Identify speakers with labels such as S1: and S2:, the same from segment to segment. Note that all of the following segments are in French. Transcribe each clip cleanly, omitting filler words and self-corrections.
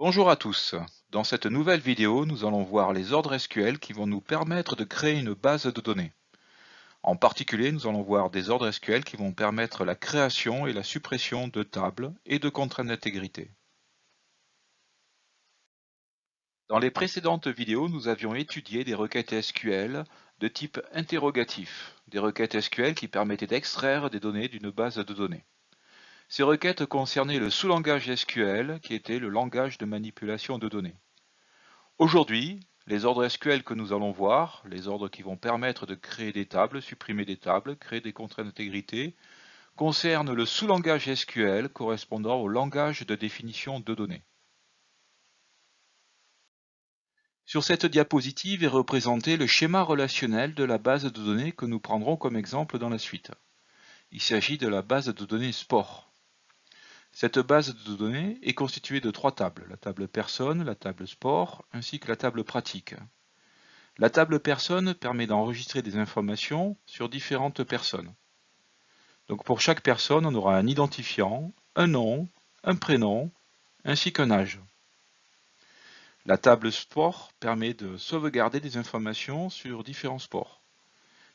S1: Bonjour à tous. Dans cette nouvelle vidéo, nous allons voir les ordres SQL qui vont nous permettre de créer une base de données. En particulier, nous allons voir des ordres SQL qui vont permettre la création et la suppression de tables et de contraintes d'intégrité. Dans les précédentes vidéos, nous avions étudié des requêtes SQL de type interrogatif, des requêtes SQL qui permettaient d'extraire des données d'une base de données. Ces requêtes concernaient le sous-langage SQL, qui était le langage de manipulation de données. Aujourd'hui, les ordres SQL que nous allons voir, les ordres qui vont permettre de créer des tables, supprimer des tables, créer des contraintes d'intégrité, concernent le sous-langage SQL correspondant au langage de définition de données. Sur cette diapositive est représenté le schéma relationnel de la base de données que nous prendrons comme exemple dans la suite. Il s'agit de la base de données sport. Cette base de données est constituée de trois tables, la table personne, la table sport, ainsi que la table pratique. La table personne permet d'enregistrer des informations sur différentes personnes. Donc pour chaque personne, on aura un identifiant, un nom, un prénom, ainsi qu'un âge. La table sport permet de sauvegarder des informations sur différents sports.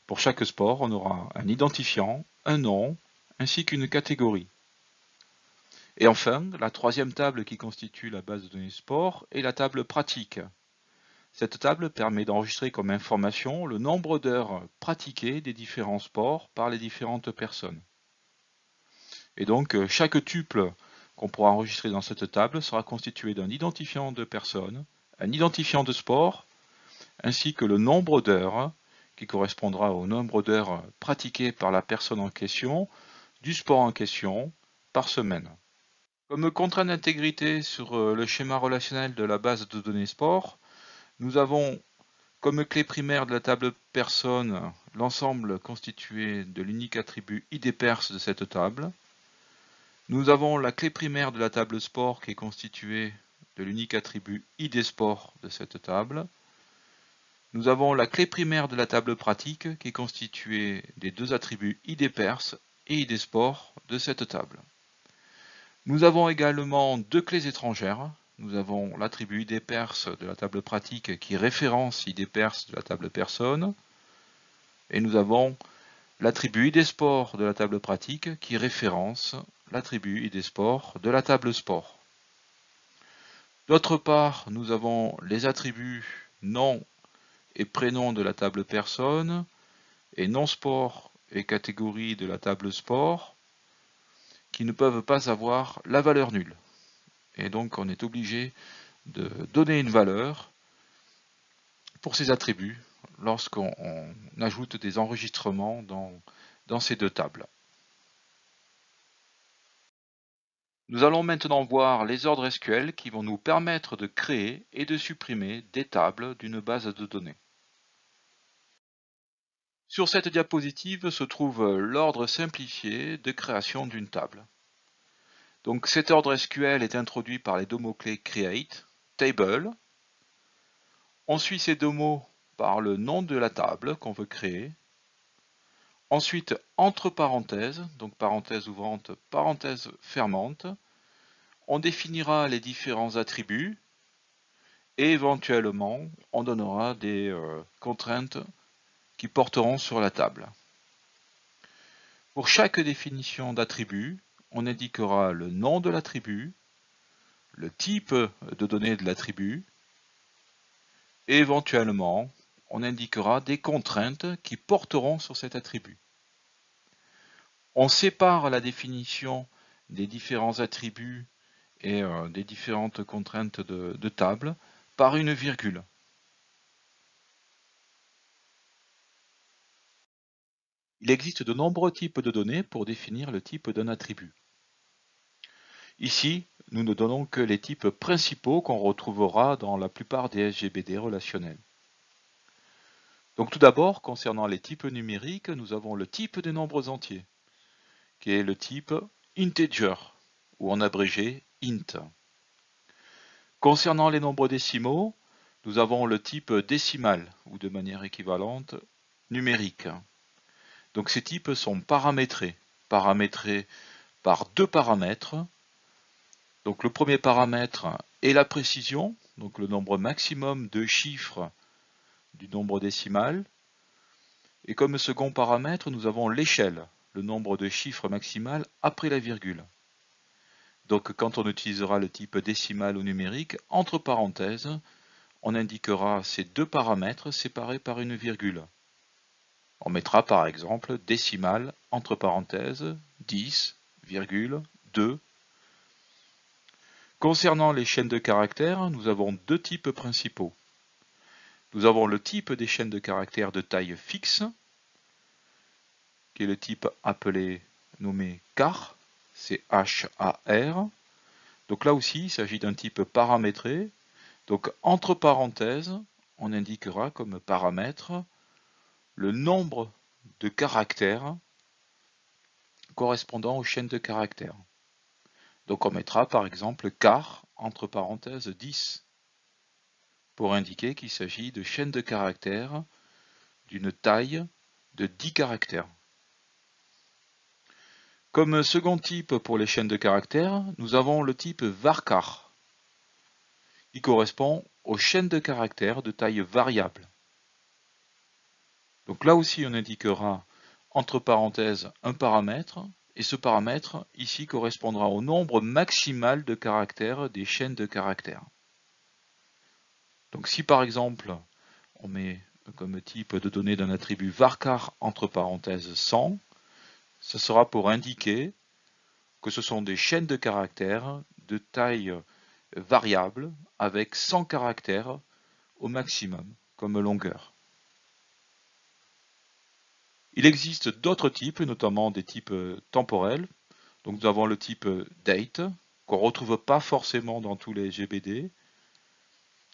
S1: Pour chaque sport, on aura un identifiant, un nom, ainsi qu'une catégorie. Et enfin, la troisième table qui constitue la base de données sport est la table pratique. Cette table permet d'enregistrer comme information le nombre d'heures pratiquées des différents sports par les différentes personnes. Et donc, chaque tuple qu'on pourra enregistrer dans cette table sera constitué d'un identifiant de personne, un identifiant de sport, ainsi que le nombre d'heures, qui correspondra au nombre d'heures pratiquées par la personne en question, du sport en question, par semaine. Comme contrainte d'intégrité sur le schéma relationnel de la base de données sport, nous avons comme clé primaire de la table personne l'ensemble constitué de l'unique attribut idPers de cette table. Nous avons la clé primaire de la table sport qui est constituée de l'unique attribut idSport de cette table. Nous avons la clé primaire de la table pratique qui est constituée des deux attributs idPers et idSport de cette table. Nous avons également deux clés étrangères. Nous avons l'attribut idPers de la table pratique qui référence idPers de la table personne. Et nous avons l'attribut idSport de la table pratique qui référence l'attribut idSport de la table sport. D'autre part, nous avons les attributs nom et prénom de la table personne et nom sport et catégorie de la table sport qui ne peuvent pas avoir la valeur nulle. Et donc on est obligé de donner une valeur pour ces attributs lorsqu'on ajoute des enregistrements dans ces deux tables. Nous allons maintenant voir les ordres SQL qui vont nous permettre de créer et de supprimer des tables d'une base de données. Sur cette diapositive se trouve l'ordre simplifié de création d'une table. Donc cet ordre SQL est introduit par les deux mots-clés create, table. On suit ces deux mots par le nom de la table qu'on veut créer. Ensuite, entre parenthèses, donc parenthèse ouvrante, parenthèse fermante, on définira les différents attributs et éventuellement, on donnera des contraintes qui porteront sur la table. Pour chaque définition d'attribut, on indiquera le nom de l'attribut, le type de données de l'attribut, et éventuellement, on indiquera des contraintes qui porteront sur cet attribut. On sépare la définition des différents attributs et des différentes contraintes de table par une virgule. Il existe de nombreux types de données pour définir le type d'un attribut. Ici, nous ne donnons que les types principaux qu'on retrouvera dans la plupart des SGBD relationnels. Donc tout d'abord, concernant les types numériques, nous avons le type des nombres entiers, qui est le type integer, ou en abrégé int. Concernant les nombres décimaux, nous avons le type décimal, ou de manière équivalente, numérique. Donc ces types sont paramétrés par deux paramètres. Donc le premier paramètre et la précision, donc le nombre maximum de chiffres du nombre décimal. Et comme second paramètre, nous avons l'échelle, le nombre de chiffres maximal après la virgule. Donc quand on utilisera le type décimal ou numérique, entre parenthèses, on indiquera ces deux paramètres séparés par une virgule. On mettra par exemple décimal, entre parenthèses, 10,2. Concernant les chaînes de caractères, nous avons deux types principaux. Nous avons le type des chaînes de caractères de taille fixe, qui est le type nommé char, c'est H-A-R. Donc là aussi, il s'agit d'un type paramétré. Donc entre parenthèses, on indiquera comme paramètre le nombre de caractères correspondant aux chaînes de caractères. Donc on mettra par exemple char entre parenthèses 10 pour indiquer qu'il s'agit de chaînes de caractères d'une taille de 10 caractères. Comme second type pour les chaînes de caractères, nous avons le type varchar, qui correspond aux chaînes de caractères de taille variable. Donc là aussi on indiquera entre parenthèses un paramètre, et ce paramètre ici correspondra au nombre maximal de caractères des chaînes de caractères. Donc si par exemple on met comme type de données d'un attribut varchar entre parenthèses 100, ce sera pour indiquer que ce sont des chaînes de caractères de taille variable avec 100 caractères au maximum comme longueur. Il existe d'autres types, notamment des types temporels. Donc nous avons le type date, qu'on ne retrouve pas forcément dans tous les GBD,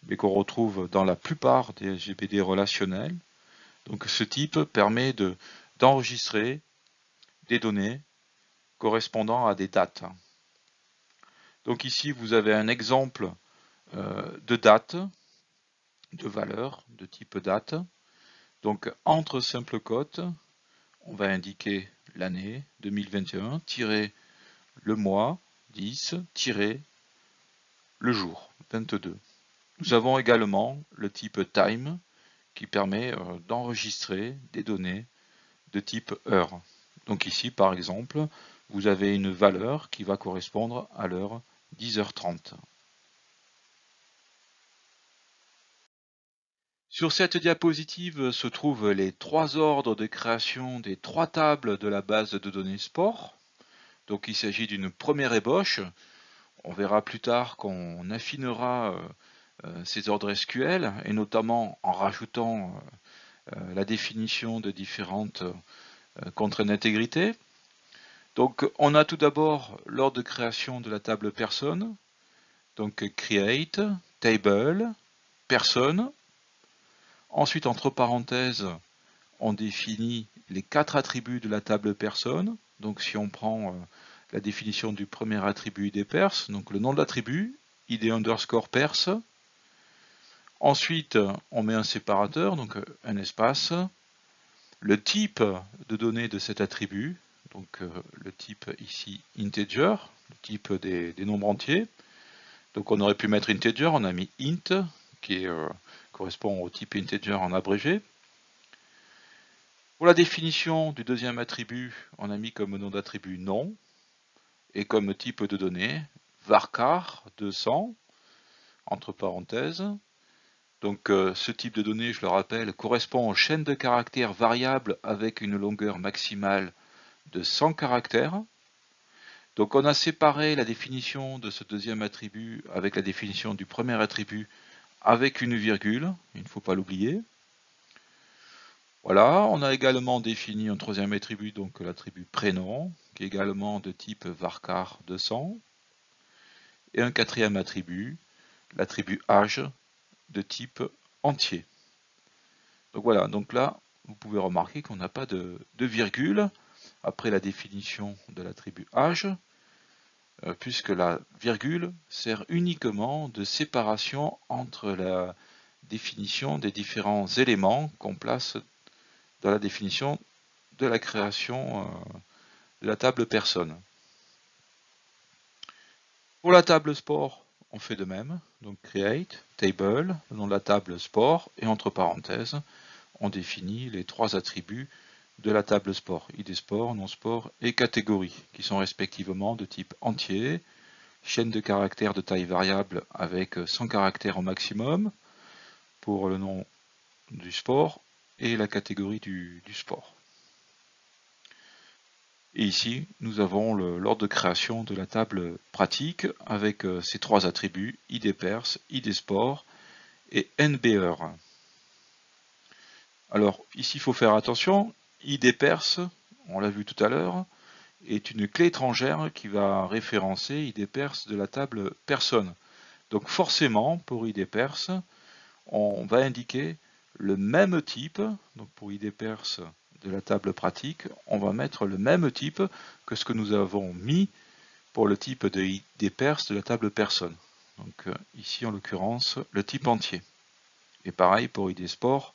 S1: mais qu'on retrouve dans la plupart des GBD relationnels. Donc ce type permet d'enregistrer des données correspondant à des dates. Donc ici vous avez un exemple de date, de valeur de type date. Donc entre simple cote, on va indiquer l'année 2021, le mois 10, le jour 22. Nous avons également le type time qui permet d'enregistrer des données de type heure. Donc ici par exemple, vous avez une valeur qui va correspondre à l'heure 10h30. Sur cette diapositive se trouvent les trois ordres de création des trois tables de la base de données sport. Donc il s'agit d'une première ébauche. On verra plus tard qu'on affinera ces ordres SQL, et notamment en rajoutant la définition de différentes contraintes d'intégrité. Donc on a tout d'abord l'ordre de création de la table personne, donc create, table, personne. Ensuite, entre parenthèses, on définit les quatre attributs de la table personne. Donc si on prend la définition du premier attribut idPers, donc le nom de l'attribut, id_pers. Ensuite, on met un séparateur, donc un espace, le type de données de cet attribut, donc le type ici integer, le type des nombres entiers. Donc on aurait pu mettre integer, on a mis int, qui correspond au type integer en abrégé. Pour la définition du deuxième attribut, on a mis comme nom d'attribut nom, et comme type de données, varchar 200, entre parenthèses. Donc ce type de données, je le rappelle, correspond aux chaînes de caractères variables avec une longueur maximale de 100 caractères. Donc on a séparé la définition de ce deuxième attribut avec la définition du premier attribut avec une virgule, il ne faut pas l'oublier. Voilà, on a également défini un troisième attribut, donc l'attribut prénom, qui est également de type varchar 200. Et un quatrième attribut, l'attribut âge, de type entier. Donc voilà, donc là, vous pouvez remarquer qu'on n'a pas de virgule après la définition de l'attribut âge, puisque la virgule sert uniquement de séparation entre la définition des différents éléments qu'on place dans la définition de la création de la table personne. Pour la table sport, on fait de même. Donc create, table, le nom de la table sport, et entre parenthèses, on définit les trois attributs de la table sport, ID sport, non sport et catégorie, qui sont respectivement de type entier, chaîne de caractères de taille variable avec 100 caractères au maximum pour le nom du sport et la catégorie du sport. Et ici, nous avons l'ordre de création de la table pratique avec ces trois attributs, ID Perse, ID Sport et NBER. Alors ici, il faut faire attention, ID Perse, on l'a vu tout à l'heure, est une clé étrangère qui va référencer ID Perse de la table personne. Donc forcément, pour ID Perse, on va indiquer le même type, donc pour ID Perse de la table pratique, on va mettre le même type que ce que nous avons mis pour le type de ID Perse de la table personne. Donc ici en l'occurrence le type entier. Et pareil pour ID Sport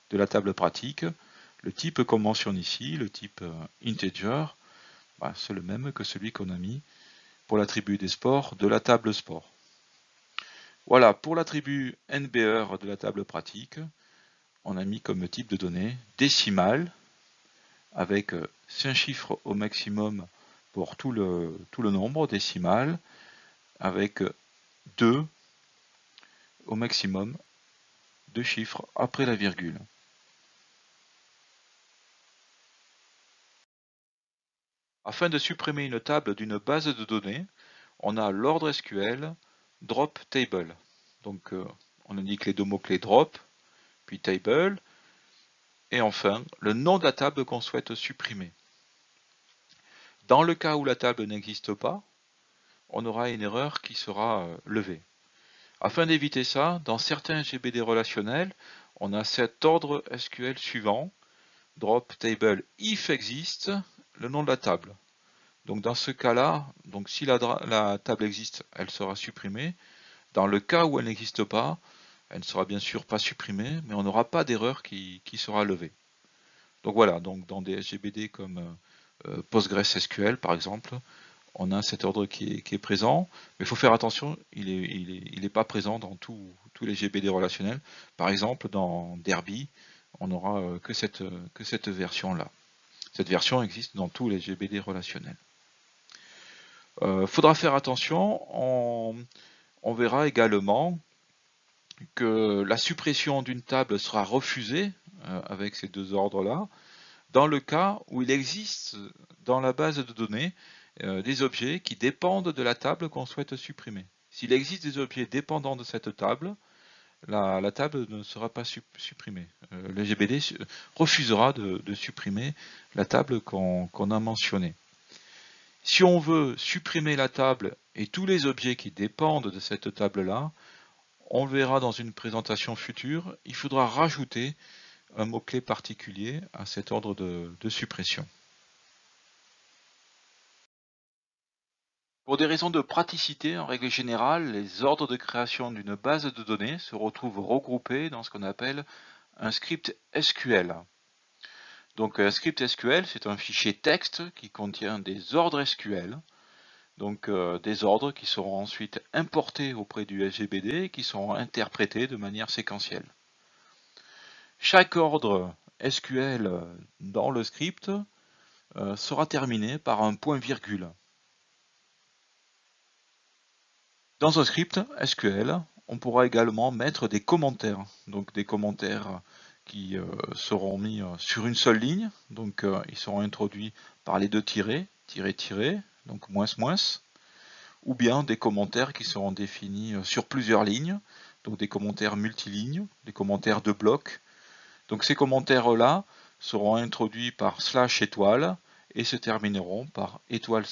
S1: de la table pratique, le type qu'on mentionne ici, le type integer, c'est le même que celui qu'on a mis pour l'attribut des sports de la table sport. Voilà, pour l'attribut NBER de la table pratique, on a mis comme type de données décimal avec 5 chiffres au maximum pour tout le nombre décimal, avec 2 au maximum, 2 chiffres après la virgule. Afin de supprimer une table d'une base de données, on a l'ordre SQL drop table. Donc on indique les deux mots-clés drop, puis table, et enfin le nom de la table qu'on souhaite supprimer. Dans le cas où la table n'existe pas, on aura une erreur qui sera levée. Afin d'éviter ça, dans certains GBD relationnels, on a cet ordre SQL suivant, drop table if existe, le nom de la table. Donc dans ce cas-là, donc si la table existe, elle sera supprimée. Dans le cas où elle n'existe pas, elle ne sera bien sûr pas supprimée, mais on n'aura pas d'erreur qui sera levée. Donc voilà, donc dans des SGBD comme PostgreSQL par exemple, on a cet ordre qui est présent, mais il faut faire attention, il n'est pas présent dans tous les GBD relationnels. Par exemple, dans Derby, on n'aura que cette version-là. Cette version existe dans tous les GBD relationnels. Faudra faire attention, on verra également que la suppression d'une table sera refusée avec ces deux ordres-là, dans le cas où il existe dans la base de données des objets qui dépendent de la table qu'on souhaite supprimer. S'il existe des objets dépendants de cette table, la table ne sera pas supprimée. Le GBD refusera de supprimer la table qu'on a mentionnée. Si on veut supprimer la table et tous les objets qui dépendent de cette table-là, on le verra dans une présentation future, il faudra rajouter un mot-clé particulier à cet ordre de suppression. Pour des raisons de praticité, en règle générale, les ordres de création d'une base de données se retrouvent regroupés dans ce qu'on appelle un script SQL. Donc un script SQL, c'est un fichier texte qui contient des ordres SQL, donc des ordres qui seront ensuite importés auprès du SGBD et qui seront interprétés de manière séquentielle. Chaque ordre SQL dans le script sera terminé par un point-virgule. Dans un script SQL, on pourra également mettre des commentaires, donc des commentaires qui seront mis sur une seule ligne, donc ils seront introduits par les deux tirets, tiret, donc moins, ou bien des commentaires qui seront définis sur plusieurs lignes, donc des commentaires multilignes, des commentaires de blocs. Donc ces commentaires-là seront introduits par /étoile et se termineront par étoile/.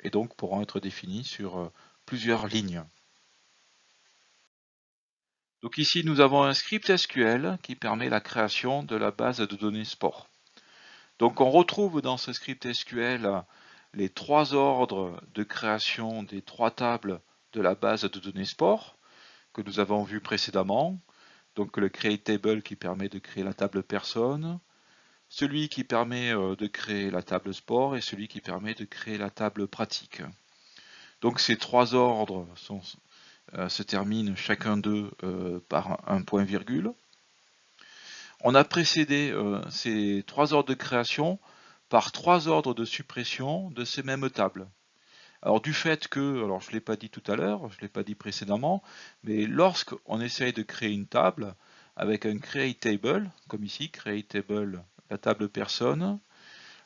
S1: Et donc pourront être définis sur plusieurs lignes. Donc ici nous avons un script SQL qui permet la création de la base de données sport. Donc on retrouve dans ce script SQL les trois ordres de création des trois tables de la base de données sport que nous avons vu précédemment. Donc le create table qui permet de créer la table personne, celui qui permet de créer la table sport et celui qui permet de créer la table pratique. Donc ces trois ordres se terminent chacun d'eux par un point virgule. On a précédé ces trois ordres de création par trois ordres de suppression de ces mêmes tables. Alors du fait que, alors je ne l'ai pas dit tout à l'heure, je ne l'ai pas dit précédemment, mais lorsqu'on essaye de créer une table avec un create table, comme ici, create table, la table personne,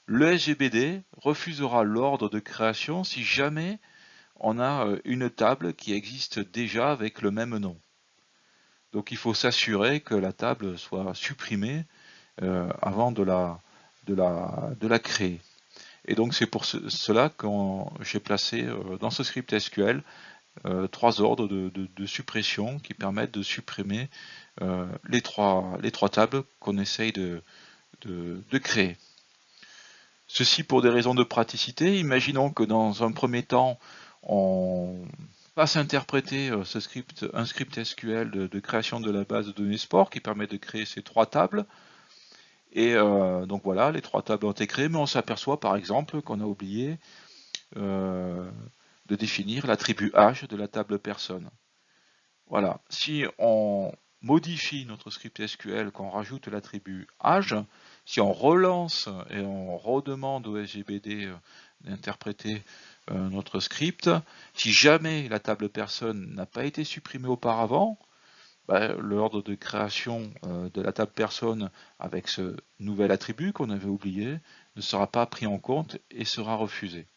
S1: le SGBD refusera l'ordre de création si jamais on a une table qui existe déjà avec le même nom. Donc il faut s'assurer que la table soit supprimée avant de la créer. Et donc c'est pour cela que j'ai placé dans ce script SQL trois ordres de suppression qui permettent de supprimer les trois tables qu'on essaye de créer. Ceci pour des raisons de praticité. Imaginons que dans un premier temps, on fasse interpréter un script SQL de création de la base de données sport qui permet de créer ces trois tables. Et donc voilà, les trois tables ont été créées, mais on s'aperçoit par exemple qu'on a oublié de définir l'attribut âge de la table personne. Voilà, si on modifie notre script SQL, qu'on rajoute l'attribut âge, si on relance et on redemande au SGBD d'interpréter notre script, si jamais la table personne n'a pas été supprimée auparavant, l'ordre de création de la table personne avec ce nouvel attribut qu'on avait oublié ne sera pas pris en compte et sera refusé.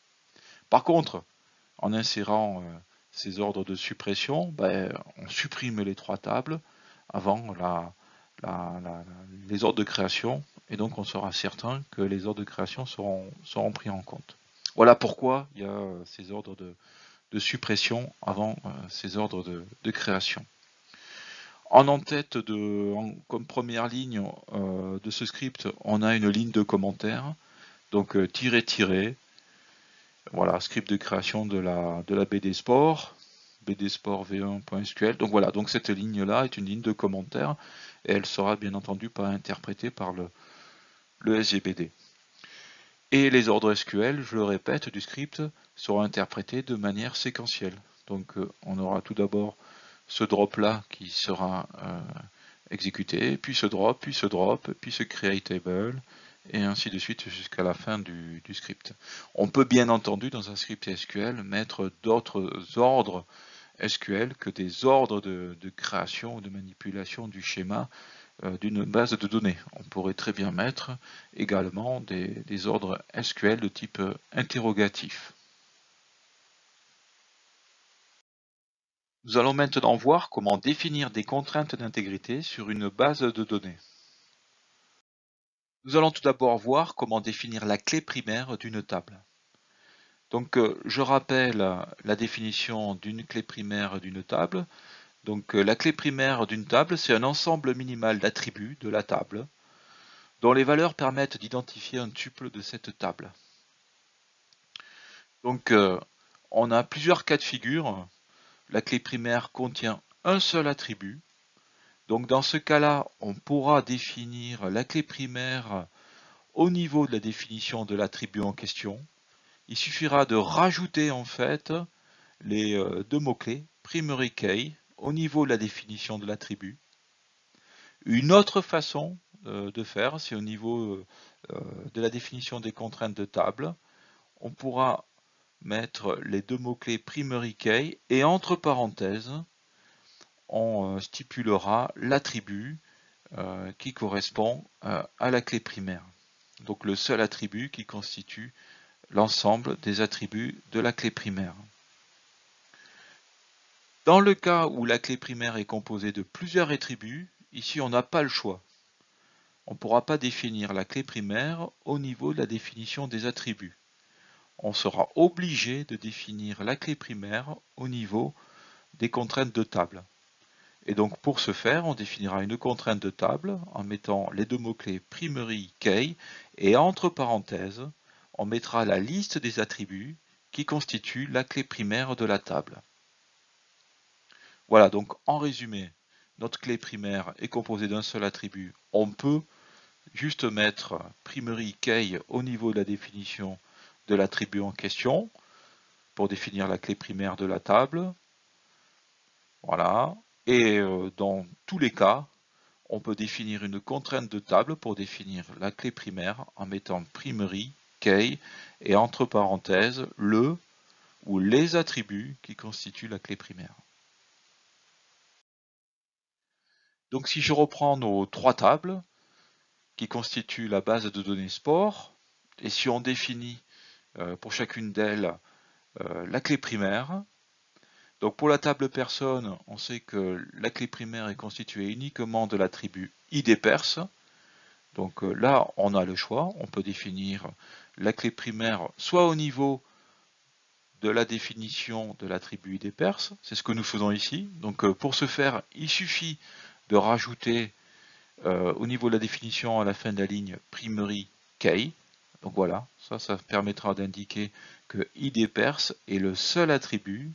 S1: Par contre, en insérant ces ordres de suppression, on supprime les trois tables avant les ordres de création, et donc on sera certain que les ordres de création seront pris en compte. Voilà pourquoi il y a ces ordres de suppression avant ces ordres de création. En en-tête, comme première ligne de ce script, on a une ligne de commentaires, donc tiret, voilà, script de création de la BD Sport, BD Sport v1.sql. Donc voilà, donc cette ligne-là est une ligne de commentaires et elle sera bien entendu pas interprétée par le SGBD. Et les ordres SQL, je le répète, du script seront interprétés de manière séquentielle. Donc on aura tout d'abord ce drop-là qui sera exécuté, puis ce drop, puis ce create table, et ainsi de suite jusqu'à la fin du script. On peut bien entendu dans un script SQL mettre d'autres ordres SQL que des ordres de création ou de manipulation du schéma d'une base de données. On pourrait très bien mettre également des ordres SQL de type interrogatif. Nous allons maintenant voir comment définir des contraintes d'intégrité sur une base de données. Nous allons tout d'abord voir comment définir la clé primaire d'une table. Donc je rappelle la définition d'une clé primaire d'une table. Donc la clé primaire d'une table, c'est un ensemble minimal d'attributs de la table dont les valeurs permettent d'identifier un tuple de cette table. Donc on a plusieurs cas de figure. La clé primaire contient un seul attribut. Donc dans ce cas-là, on pourra définir la clé primaire au niveau de la définition de l'attribut en question. Il suffira de rajouter en fait les deux mots-clés primary key au niveau de la définition de l'attribut. Une autre façon de faire, c'est au niveau de la définition des contraintes de table. On pourra mettre les deux mots-clés primary key et entre parenthèses, on stipulera l'attribut qui correspond à la clé primaire. Donc le seul attribut qui constitue l'ensemble des attributs de la clé primaire. Dans le cas où la clé primaire est composée de plusieurs attributs, ici on n'a pas le choix. On ne pourra pas définir la clé primaire au niveau de la définition des attributs. On sera obligé de définir la clé primaire au niveau des contraintes de table. Et donc pour ce faire, on définira une contrainte de table en mettant les deux mots-clés primary key et entre parenthèses, on mettra la liste des attributs qui constituent la clé primaire de la table. Voilà, donc en résumé, notre clé primaire est composée d'un seul attribut. On peut juste mettre primary key au niveau de la définition de l'attribut en question. pour définir la clé primaire de la table. Voilà. Et dans tous les cas, on peut définir une contrainte de table pour définir la clé primaire en mettant primary, key, et entre parenthèses, le ou les attributs qui constituent la clé primaire. Donc si je reprends nos trois tables qui constituent la base de données sport, et si on définit pour chacune d'elles la clé primaire, donc pour la table personne, on sait que la clé primaire est constituée uniquement de l'attribut idPers. Donc là, on a le choix, on peut définir la clé primaire soit au niveau de la définition de l'attribut idPers, c'est ce que nous faisons ici. Donc pour ce faire, il suffit de rajouter au niveau de la définition à la fin de la ligne primary key. Donc voilà, ça permettra d'indiquer que idPers est le seul attribut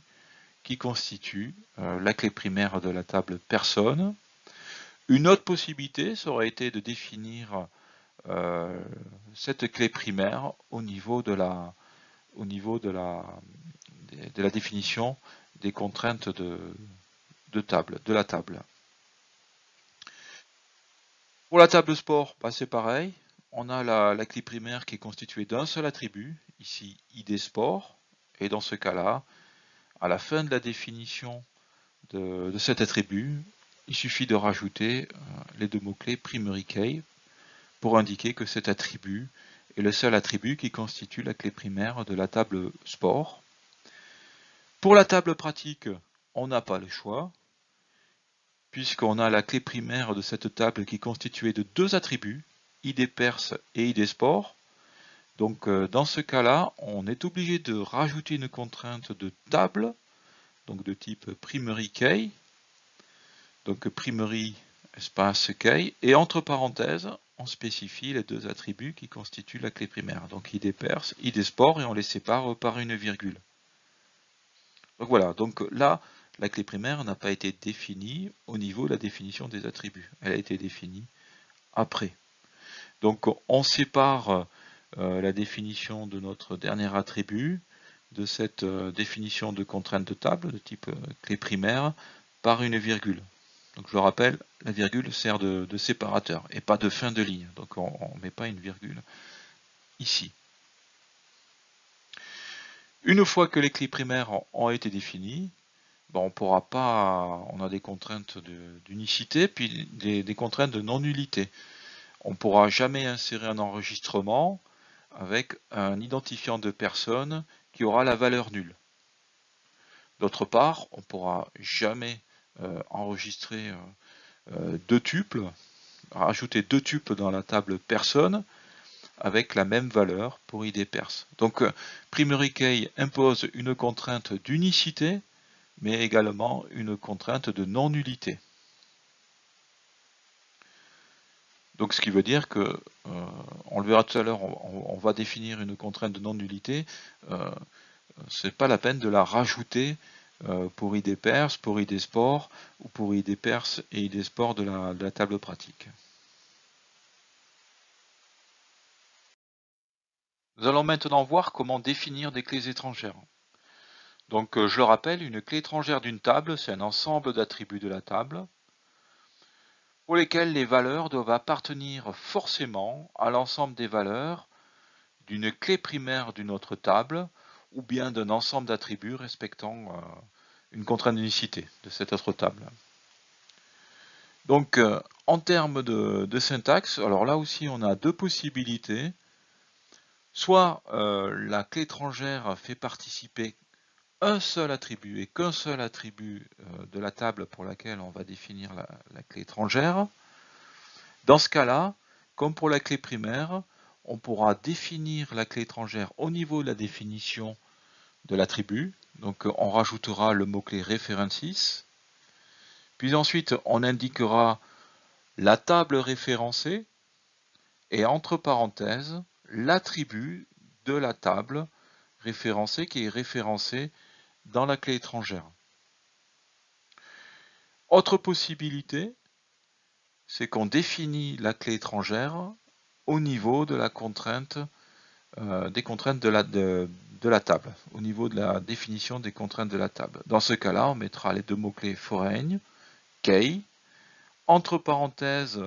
S1: qui constitue la clé primaire de la table personne. Une autre possibilité, ça aurait été de définir cette clé primaire au niveau de la définition des contraintes de la table. Pour la table sport, bah, c'est pareil. On a la clé primaire qui est constituée d'un seul attribut, ici ID sport, et dans ce cas-là, à la fin de la définition de cet attribut, il suffit de rajouter les deux mots-clés primary key pour indiquer que cet attribut est le seul attribut qui constitue la clé primaire de la table sport. Pour la table pratique, on n'a pas le choix, puisqu'on a la clé primaire de cette table qui est constituée de deux attributs, idPers et idSport. Donc dans ce cas-là, on est obligé de rajouter une contrainte de table, donc de type primary key, donc primary espace key, et entre parenthèses, on spécifie les deux attributs qui constituent la clé primaire, donc idPers, idSport, et on les sépare par une virgule. Donc voilà, donc là, la clé primaire n'a pas été définie au niveau de la définition des attributs. Elle a été définie après. Donc on sépare la définition de notre dernier attribut de cette définition de contrainte de table de type clé primaire par une virgule. Donc je le rappelle, la virgule sert de séparateur et pas de fin de ligne. Donc on ne met pas une virgule ici. Une fois que les clés primaires ont été définies, ben on pourra pas, on a des contraintes d'unicité puis des contraintes de non-nullité. On ne pourra jamais insérer un enregistrement avec un identifiant de personne qui aura la valeur nulle. D'autre part, on ne pourra jamais enregistrer deux tuples, rajouter deux tuples dans la table personne avec la même valeur pour idPers. Donc primary key impose une contrainte d'unicité, mais également une contrainte de non-nullité. Donc ce qui veut dire que, on le verra tout à l'heure, on va définir une contrainte de non-nullité, c'est pas la peine de la rajouter pour idPers, pour idSport, ou pour idPers et idSport de la table pratique. Nous allons maintenant voir comment définir des clés étrangères. Donc je le rappelle, une clé étrangère d'une table, c'est un ensemble d'attributs de la table, pour lesquels les valeurs doivent appartenir forcément à l'ensemble des valeurs d'une clé primaire d'une autre table, ou bien d'un ensemble d'attributs respectant une contrainte d'unicité de cette autre table. Donc en termes de syntaxe, alors là aussi on a deux possibilités. Soit la clé étrangère fait participer un seul attribut et qu'un seul attribut de la table pour laquelle on va définir la clé étrangère. Dans ce cas-là, comme pour la clé primaire, on pourra définir la clé étrangère au niveau de la définition de l'attribut. Donc on rajoutera le mot-clé references. Puis ensuite, on indiquera la table référencée et entre parenthèses, l'attribut de la table référencée qui est référencé dans la clé étrangère. Autre possibilité, c'est qu'on définit la clé étrangère au niveau de la contrainte des contraintes de la table, au niveau de la définition des contraintes de la table. Dans ce cas-là, on mettra les deux mots-clés foreign, key. Entre parenthèses,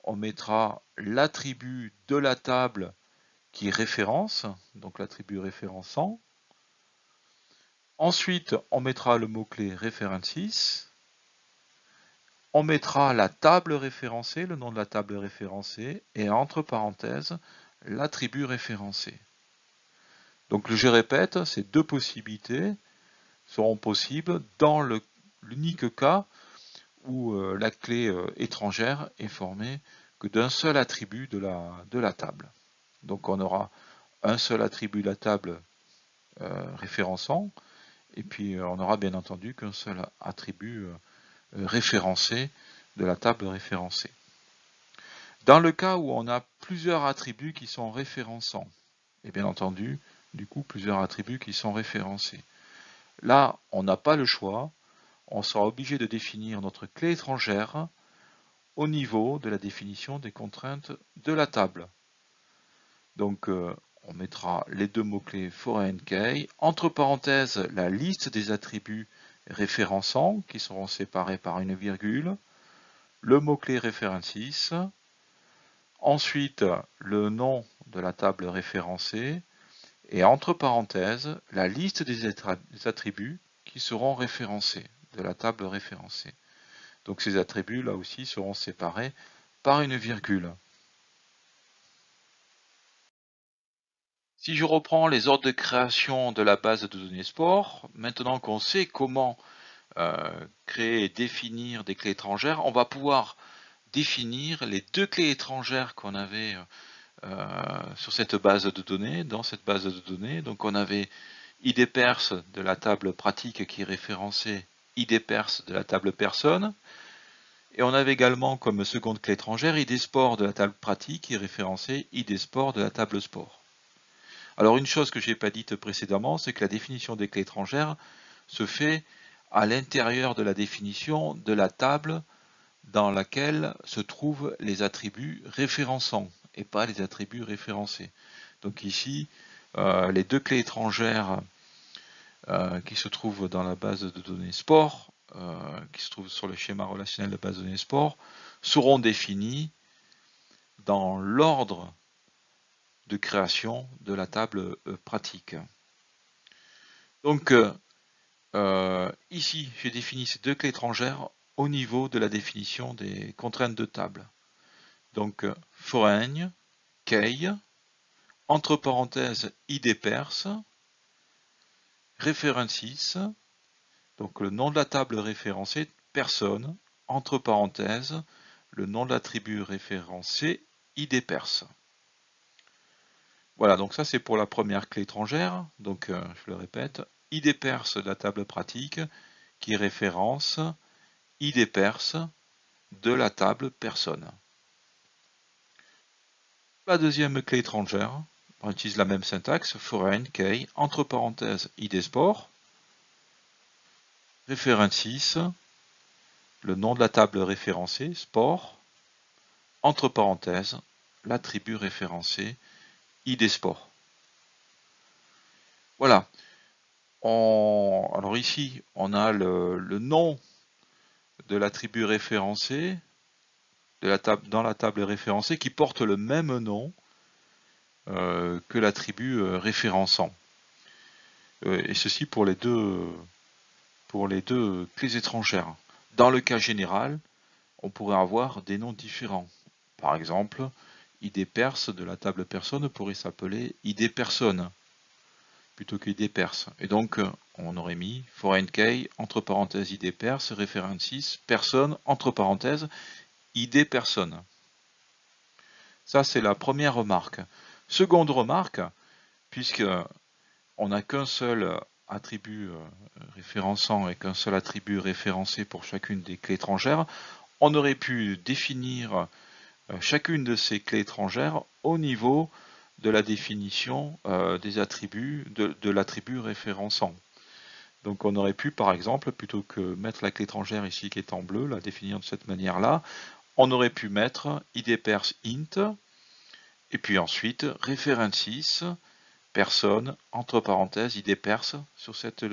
S1: on mettra l'attribut de la table qui référence, donc l'attribut référençant. Ensuite, on mettra le mot-clé references. On mettra la table référencée, le nom de la table référencée, et entre parenthèses, l'attribut référencé. Donc je répète, ces deux possibilités seront possibles dans l'unique cas où la clé étrangère est formée que d'un seul attribut de la table. Donc on aura un seul attribut de la table référençant, et puis on aura bien entendu qu'un seul attribut référencé de la table référencée. Dans le cas où on a plusieurs attributs qui sont référençants, et bien entendu, du coup, plusieurs attributs qui sont référencés. Là, on n'a pas le choix, on sera obligé de définir notre clé étrangère au niveau de la définition des contraintes de la table. Donc, on mettra les deux mots-clés foreign key, entre parenthèses, la liste des attributs référençants qui seront séparés par une virgule, le mot-clé references, ensuite le nom de la table référencée, et entre parenthèses, la liste des attributs qui seront référencés, de la table référencée. Donc ces attributs, là aussi, seront séparés par une virgule. Si je reprends les ordres de création de la base de données sport, maintenant qu'on sait comment créer et définir des clés étrangères, on va pouvoir définir les deux clés étrangères qu'on avait sur cette base de données, dans cette base de données. Donc on avait idPers de la table pratique qui référençait idPers de la table personne. Et on avait également comme seconde clé étrangère idSport de la table pratique qui référençait idSport de la table sport. Alors une chose que je n'ai pas dite précédemment, c'est que la définition des clés étrangères se fait à l'intérieur de la définition de la table dans laquelle se trouvent les attributs référençants et pas les attributs référencés. Donc ici, les deux clés étrangères qui se trouvent dans la base de données sport, qui se trouvent sur le schéma relationnel de base de données sport, seront définies dans l'ordre de création de la table pratique. Donc ici, j'ai défini ces deux clés étrangères au niveau de la définition des contraintes de table. Donc foreign, key, entre parenthèses idPers, references, donc le nom de la table référencée, personne, entre parenthèses, le nom de l'attribut référencé, idPers. Voilà, donc ça c'est pour la première clé étrangère, donc je le répète, idPers de la table pratique qui référence idPers de la table personne. La deuxième clé étrangère, on utilise la même syntaxe, foreign, key, entre parenthèses idSport, references, le nom de la table référencée, sport, entre parenthèses, l'attribut référencé, idSport. Voilà. Alors ici, on a le nom de l'attribut référencé dans la table référencée qui porte le même nom que l'attribut référençant. Et ceci pour les deux clés étrangères. Dans le cas général, on pourrait avoir des noms différents. Par exemple, idPers de la table personne pourrait s'appeler idPerson plutôt que idPers. Et donc, on aurait mis foreign key, entre parenthèses idPers, references, personne, entre parenthèses, idPerson. Ça, c'est la première remarque. Seconde remarque, puisque on n'a qu'un seul attribut référençant et qu'un seul attribut référencé pour chacune des clés étrangères, on aurait pu définir chacune de ces clés étrangères au niveau de la définition des attributs de l'attribut référençant. Donc on aurait pu par exemple, plutôt que mettre la clé étrangère ici qui est en bleu, la définir de cette manière-là, on aurait pu mettre idPers int Et puis ensuite, références, personne, entre parenthèses, id perse sur cette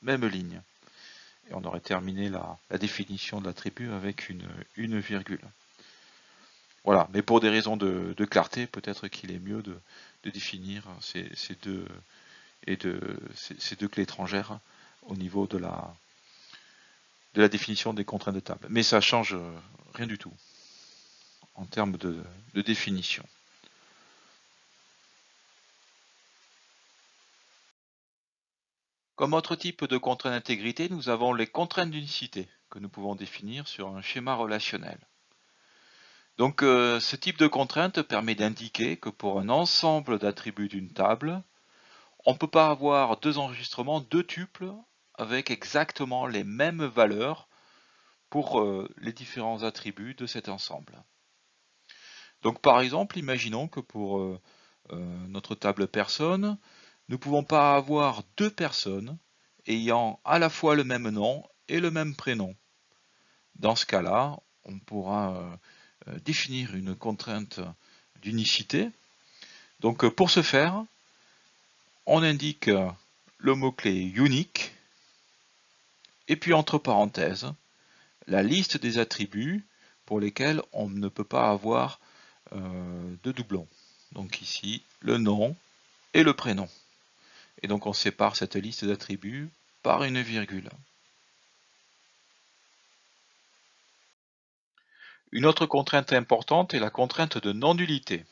S1: même ligne. Et on aurait terminé la définition de l'attribut avec une virgule. Voilà, mais pour des raisons de clarté, peut-être qu'il est mieux de définir ces deux clés étrangères au niveau de la définition des contraintes de table. Mais ça change rien du tout en termes de définition. Comme autre type de contrainte d'intégrité, nous avons les contraintes d'unicité que nous pouvons définir sur un schéma relationnel. Donc ce type de contrainte permet d'indiquer que pour un ensemble d'attributs d'une table, on ne peut pas avoir deux enregistrements, deux tuples avec exactement les mêmes valeurs pour les différents attributs de cet ensemble. Donc par exemple, imaginons que pour notre table personne, nous ne pouvons pas avoir deux personnes ayant à la fois le même nom et le même prénom. Dans ce cas-là, on pourra définir une contrainte d'unicité. Donc pour ce faire, on indique le mot-clé unique et puis entre parenthèses, la liste des attributs pour lesquels on ne peut pas avoir de doublons. Donc ici, le nom et le prénom. Et donc on sépare cette liste d'attributs par une virgule. Une autre contrainte importante est la contrainte de non-nullité.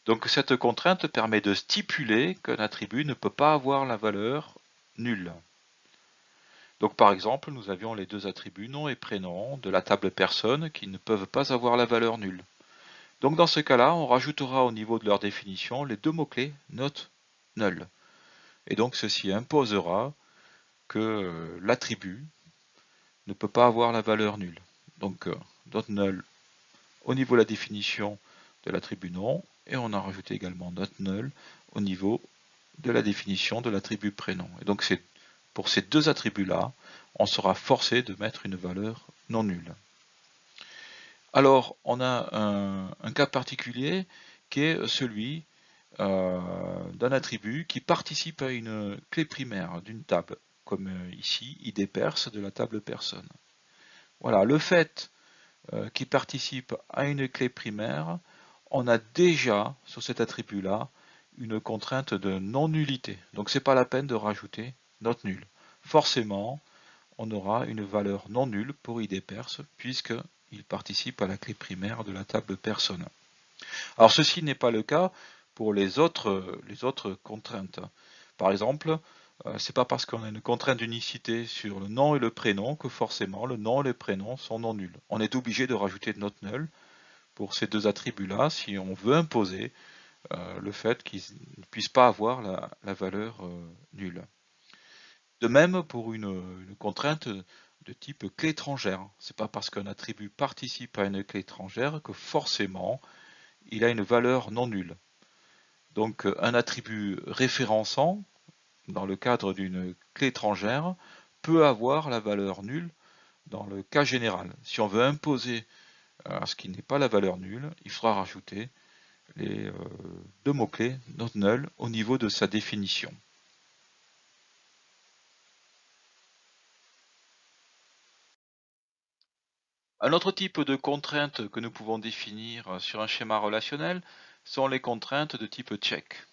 S1: Donc cette contrainte permet de stipuler qu'un attribut ne peut pas avoir la valeur nulle. Donc par exemple, nous avions les deux attributs nom et prénom de la table personne qui ne peuvent pas avoir la valeur nulle. Donc dans ce cas-là, on rajoutera au niveau de leur définition les deux mots-clés not null. Et donc ceci imposera que l'attribut ne peut pas avoir la valeur nulle. Donc not null au niveau de la définition de l'attribut nom, et on a rajouté également not null au niveau de la définition de l'attribut prénom. Et donc c'est pour ces deux attributs-là, on sera forcé de mettre une valeur non nulle. Alors, on a un cas particulier qui est celui d'un attribut qui participe à une clé primaire d'une table, comme ici, id perse de la table personne. Voilà, le fait qu'il participe à une clé primaire, on a déjà, sur cet attribut-là, une contrainte de non-nullité. Donc c'est pas la peine de rajouter not nul. Forcément, on aura une valeur non nulle pour id perse, puisqu'il participe à la clé primaire de la table personne. Alors ceci n'est pas le cas pour les autres contraintes. Par exemple, c'est pas parce qu'on a une contrainte d'unicité sur le nom et le prénom que forcément le nom et le prénom sont non nuls. On est obligé de rajouter not null pour ces deux attributs-là si on veut imposer le fait qu'ils ne puissent pas avoir la valeur nulle. De même pour une contrainte de type clé étrangère. C'est pas parce qu'un attribut participe à une clé étrangère que forcément il a une valeur non nulle. Donc un attribut référençant, dans le cadre d'une clé étrangère, peut avoir la valeur nulle dans le cas général. Si on veut imposer à ce qui n'est pas la valeur nulle, il faudra rajouter les deux mots-clés not null au niveau de sa définition. Un autre type de contraintes que nous pouvons définir sur un schéma relationnel sont les contraintes de type check.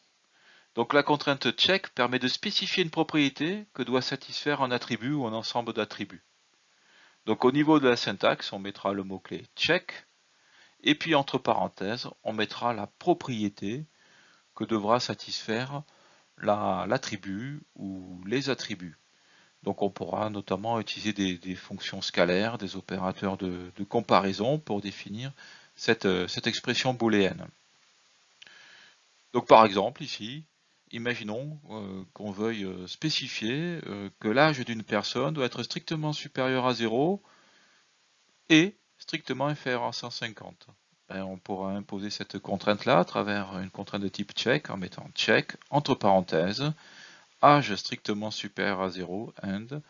S1: Donc la contrainte check permet de spécifier une propriété que doit satisfaire un attribut ou un ensemble d'attributs. Donc au niveau de la syntaxe, on mettra le mot-clé check, et puis entre parenthèses, on mettra la propriété que devra satisfaire l'attribut ou les attributs. Donc on pourra notamment utiliser des fonctions scalaires, des opérateurs de comparaison pour définir cette expression booléenne. Donc par exemple ici, imaginons qu'on veuille spécifier que l'âge d'une personne doit être strictement supérieur à 0 et strictement inférieur à 150. Et on pourra imposer cette contrainte-là à travers une contrainte de type check en mettant check entre parenthèses âge strictement supérieur à 0 and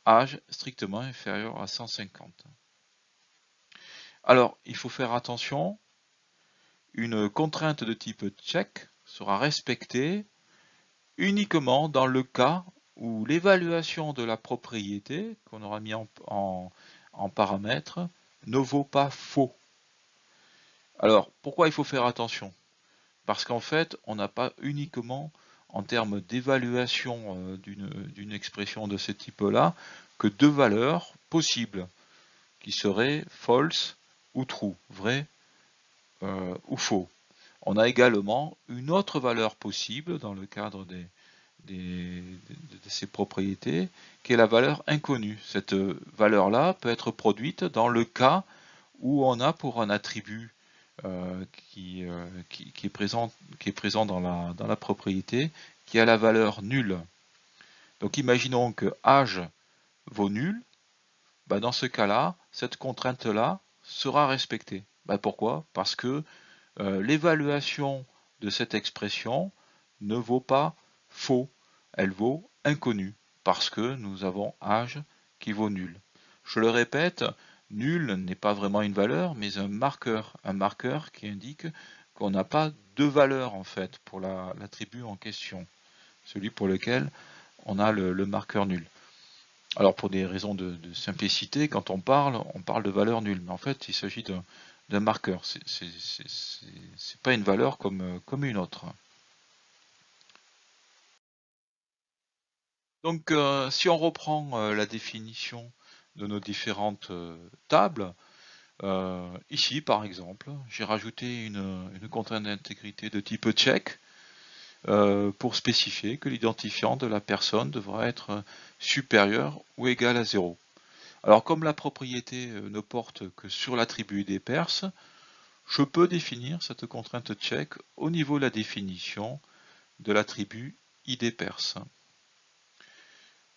S1: âge strictement inférieur à 150. Alors, il faut faire attention, une contrainte de type check sera respectée uniquement dans le cas où l'évaluation de la propriété qu'on aura mis en paramètre ne vaut pas faux. Alors, pourquoi il faut faire attention? Parce qu'en fait, on n'a pas uniquement, en termes d'évaluation d'une expression de ce type-là, que deux valeurs possibles, qui seraient false ou true, vrai ou faux. On a également une autre valeur possible dans le cadre de ces propriétés, qui est la valeur inconnue. Cette valeur-là peut être produite dans le cas où on a pour un attribut qui est présent dans la propriété, qui a la valeur nulle. Donc imaginons que âge vaut nul, dans ce cas-là, cette contrainte-là sera respectée. Pourquoi? Parce que l'évaluation de cette expression ne vaut pas faux, elle vaut inconnu, parce que nous avons âge qui vaut nul. Je le répète, nul n'est pas vraiment une valeur, mais un marqueur qui indique qu'on n'a pas deux valeurs en fait pour l'attribut en question, celui pour lequel on a le marqueur nul. Alors pour des raisons de simplicité, quand on parle de valeur nulle, mais en fait il s'agit d'un marqueur, c'est pas une valeur comme une autre. Donc si on reprend la définition de nos différentes tables, ici par exemple, j'ai rajouté une contrainte d'intégrité de type check pour spécifier que l'identifiant de la personne devra être supérieur ou égal à 0. Alors comme la propriété ne porte que sur l'attribut ID perse, je peux définir cette contrainte check au niveau de la définition de l'attribut ID perse.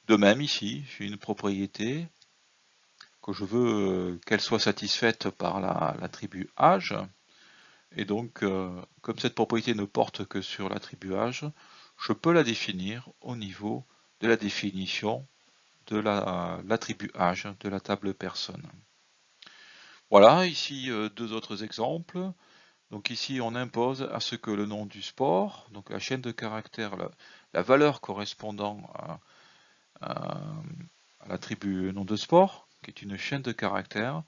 S1: De même ici, j'ai une propriété que je veux qu'elle soit satisfaite par l'attribut âge. Et donc, comme cette propriété ne porte que sur l'attribut âge, je peux la définir au niveau de la définition de l'attribut âge de la table personne. Voilà, ici deux autres exemples. Donc ici, on impose à ce que le nom du sport, donc la chaîne de caractères, la valeur correspondant à l'attribut nom de sport, qui est une chaîne de caractères,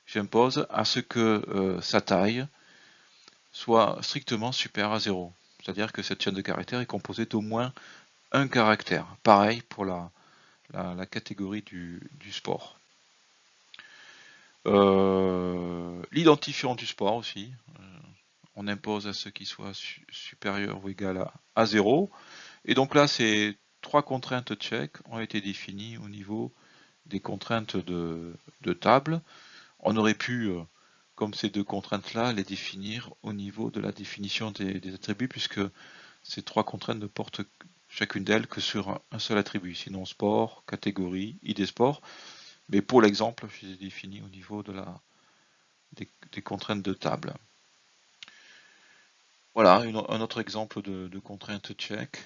S1: j'impose à ce que sa taille soit strictement supérieure à 0. C'est-à-dire que cette chaîne de caractères est composée d'au moins un caractère. Pareil pour la catégorie du sport. L'identifiant du sport aussi, on impose à ce qu'il soit supérieur ou égal à 0. Et donc là, ces trois contraintes check ont été définies au niveau des contraintes de table. On aurait pu, comme ces deux contraintes-là, les définir au niveau de la définition des attributs, puisque ces trois contraintes ne portent chacune d'elles que sur un seul attribut, sinon sport, catégorie, ID sport. Mais pour l'exemple, je les ai définis au niveau de des contraintes de table. Voilà, un autre exemple de contrainte check,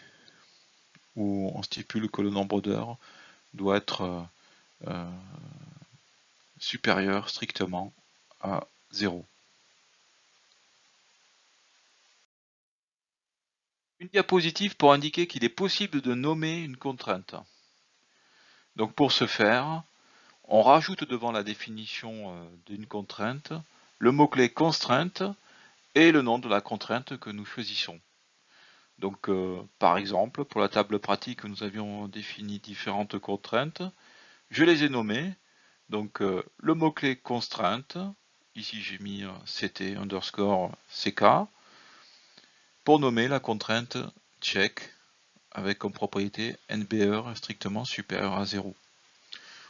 S1: où on stipule que le nombre d'heures doit être supérieur strictement à 0. Une diapositive pour indiquer qu'il est possible de nommer une contrainte. Donc pour ce faire, on rajoute devant la définition d'une contrainte le mot-clé constrainte et le nom de la contrainte que nous choisissons. Donc par exemple, pour la table pratique, nous avions défini différentes contraintes. Je les ai nommées. Donc le mot-clé constrainte, ici j'ai mis ct underscore ck, pour nommer la contrainte check avec comme propriété nbr strictement supérieur à 0.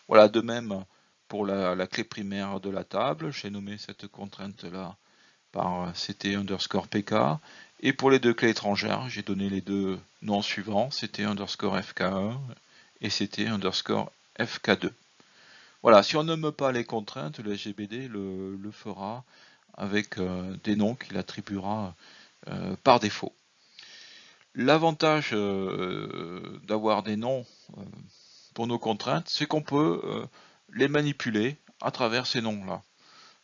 S1: Voilà, de même pour la clé primaire de la table, j'ai nommé cette contrainte-là par ct underscore pk, et pour les deux clés étrangères, j'ai donné les deux noms suivants, ct underscore fk1 et ct underscore fk2. Voilà, si on nomme pas les contraintes, le SGBD le fera avec des noms qu'il attribuera par défaut. L'avantage d'avoir des noms pour nos contraintes, c'est qu'on peut les manipuler à travers ces noms-là.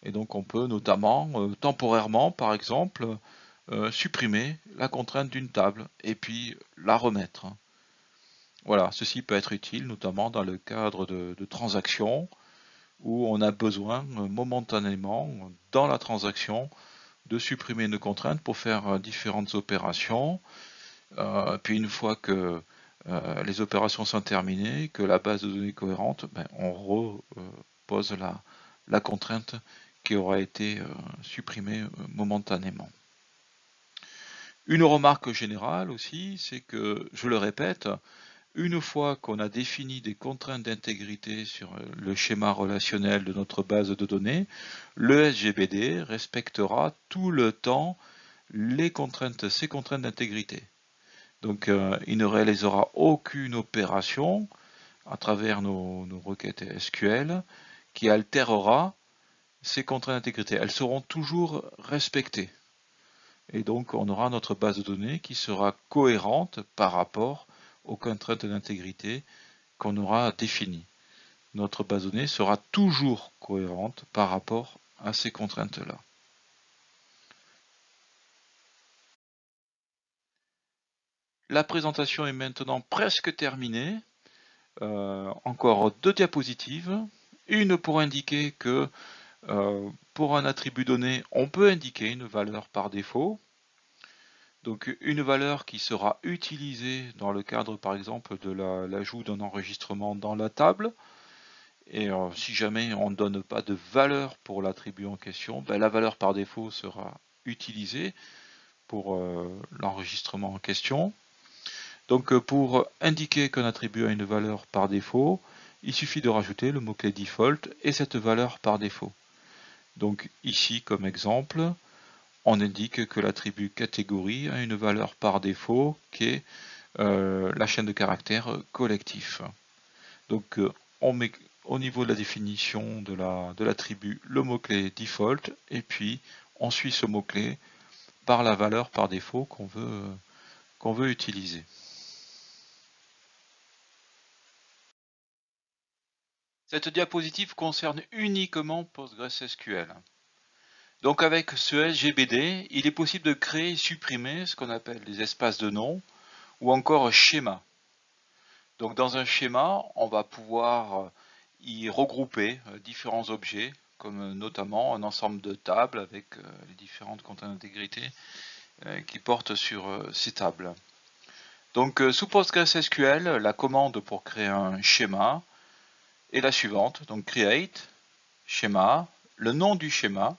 S1: Et donc on peut notamment, temporairement par exemple, supprimer la contrainte d'une table et puis la remettre. Voilà, ceci peut être utile notamment dans le cadre de transactions où on a besoin momentanément dans la transaction de supprimer une contrainte pour faire différentes opérations. Puis une fois que les opérations sont terminées, que la base de données est cohérente, ben, on repose la contrainte qui aura été supprimée momentanément. Une remarque générale aussi, c'est que, je le répète, une fois qu'on a défini des contraintes d'intégrité sur le schéma relationnel de notre base de données, le SGBD respectera tout le temps ces contraintes d'intégrité. Donc il ne réalisera aucune opération à travers nos requêtes SQL qui altérera ces contraintes d'intégrité. Elles seront toujours respectées. Et donc on aura notre base de données qui sera cohérente par rapport aux contraintes d'intégrité qu'on aura définies. Notre base de données sera toujours cohérente par rapport à ces contraintes-là. La présentation est maintenant presque terminée. Encore deux diapositives. Une pour indiquer que pour un attribut donné, on peut indiquer une valeur par défaut. Donc une valeur qui sera utilisée dans le cadre par exemple de l'ajout d'un enregistrement dans la table. Et si jamais on ne donne pas de valeur pour l'attribut en question, ben, la valeur par défaut sera utilisée pour l'enregistrement en question. Donc pour indiquer qu'un attribut a une valeur par défaut, il suffit de rajouter le mot-clé default et cette valeur par défaut. Donc ici, comme exemple, on indique que l'attribut catégorie a une valeur par défaut qui est la chaîne de caractères collectif. Donc on met au niveau de la définition de l'attribut le mot-clé default et puis on suit ce mot-clé par la valeur par défaut qu'on veut utiliser. Cette diapositive concerne uniquement PostgreSQL. Donc avec ce SGBD, il est possible de créer et supprimer ce qu'on appelle des espaces de nom ou encore schéma. Donc dans un schéma, on va pouvoir y regrouper différents objets, comme notamment un ensemble de tables avec les différentes contraintes d'intégrité qui portent sur ces tables. Donc sous PostgreSQL, la commande pour créer un schéma est la suivante, donc create, schéma, le nom du schéma.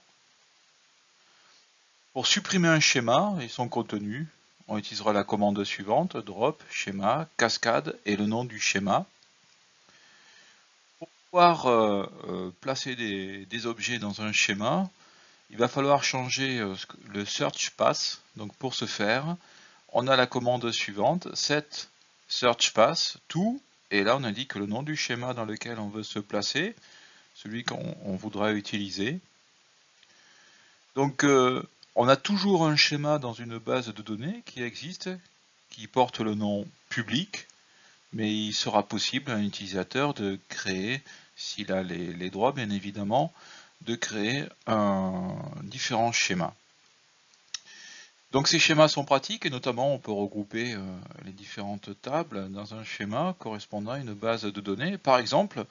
S1: Pour supprimer un schéma et son contenu, on utilisera la commande suivante, drop, schéma, cascade et le nom du schéma. Pour pouvoir placer des objets dans un schéma, il va falloir changer le search path. Donc pour ce faire, on a la commande suivante, set search path to, et là on indique le nom du schéma dans lequel on veut se placer, celui qu'on voudra utiliser. Donc on a toujours un schéma dans une base de données qui existe, qui porte le nom public, mais il sera possible à un utilisateur de créer, s'il a les droits bien évidemment, de créer un différent schéma. Donc ces schémas sont pratiques et notamment on peut regrouper les différentes tables dans un schéma correspondant à une base de données. Par exemple,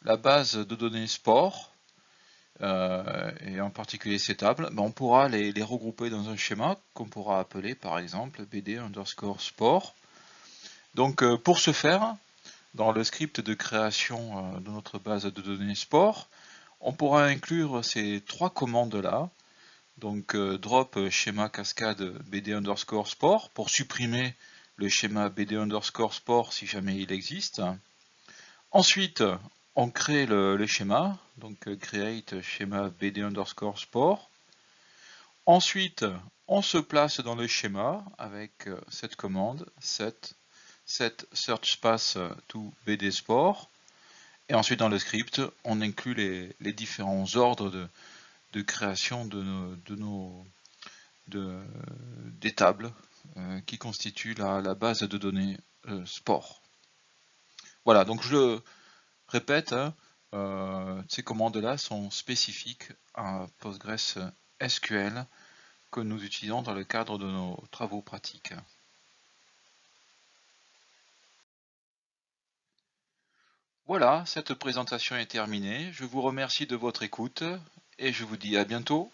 S1: la base de données sport, et en particulier ces tables, on pourra les regrouper dans un schéma qu'on pourra appeler par exemple BD underscore sport. Donc pour ce faire, dans le script de création de notre base de données sport, on pourra inclure ces trois commandes-là. Donc drop schéma cascade BD underscore sport pour supprimer le schéma BD underscore sport si jamais il existe. Ensuite, on crée le schéma, donc create schéma BD underscore sport. Ensuite, on se place dans le schéma avec cette commande set search path to BD sport. Et ensuite, dans le script, on inclut les différents ordres de création des tables qui constituent la base de données sport. Voilà, donc je répète, hein, Ces commandes-là sont spécifiques à PostgreSQL que nous utilisons dans le cadre de nos travaux pratiques. Voilà, cette présentation est terminée. Je vous remercie de votre écoute et je vous dis à bientôt.